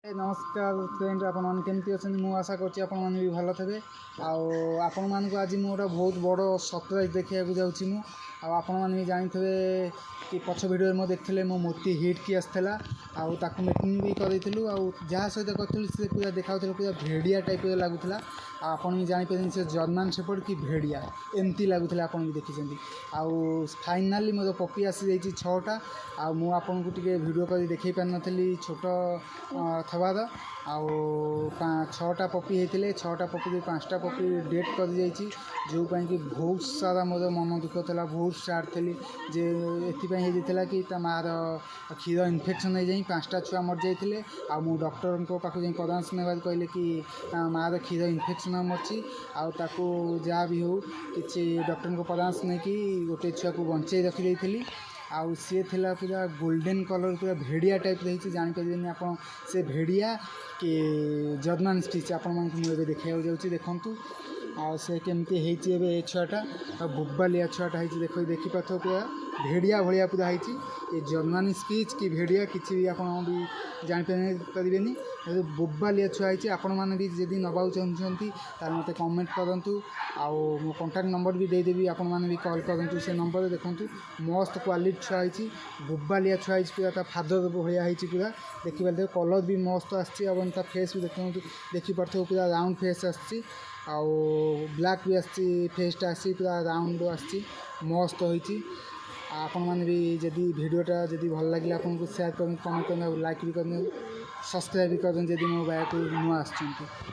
नमस्कार फ्रेंड आपमती अच्छे मुझे आशा कर भी भल थे आपण मानक आज मुझे बहुत बड़ सरप्राइज देखा जाऊँ आपण मैंने जानते कि पछ भिडियो में देखते मो मूर्ति हिट की आसाला आकु मेकिंग भी करूँ जहाँ सहित करी से पूरा देखा पूरा भेड़िया टाइप लगुला आपड़ भी जापर से जर्मान शेपर्ड कि भेड़िया एमती लगुला आप भी देखी आउ फाइनाली मोर पपी आसी जाइए 6टा आपन को वीडियो कर देखी पार नी छोट थवार आउ 6टा पपी होते 6टा पपी 5टा पपी डेट कर जो कि बहुत सारा मोर मन दुख था बहुत सार थी जे एपाई कि मार क्षीर इन्फेक्शन हो जाए 5टा छुआ मर जाते मु डॉक्टर पाक परामर्श ने कहले कि मार क्षीर इन्फेक्शन मरची आकु जहाँ भी हो कि डॉक्टर को परामर्श नहीं कि गोटे छुआ को बंचे रखी आउ सी थिला पूरा गोल्डन कलर पूरा भेड़िया टाइप रही जापर आप से भेड़िया कि जर्मान स्टिच आपण मुझे देखा जाऊँगी देखूँ आ से केमती होती छुआटा बुबालिया छुआटा होती देखिपार पूरा भेड़िया भाया पूरा होती ये जर्मान स्पिच कि भेड़िया किसी भी आप जापर बुबालिया छुआ होती आपण मैंने भी जब नवा चाहते मत कमेंट करूँ मो कॉन्टैक्ट नंबर भी देदेवी आपण मैंने भी कॉल करूँ से नंबर देखूँ मस्त क्वालिटी छुआ होती बुबालिया छुआ पूरा फादर भाया होती पूरा देखिए कलर भी मस्त आसा फेस भी देखिपार पूरा राउंड फेस आसी ब्लैक भी आसी फेसटा आसी पूरा राउंड आसी मस्त होती आपण मैंने भी जदि वीडियोटा जदि भल लगे आपको शेयर कर कमेंट करना लाइक भी करना सब्सक्राइब भी कर जब मो बाया को नुआ आसुँच।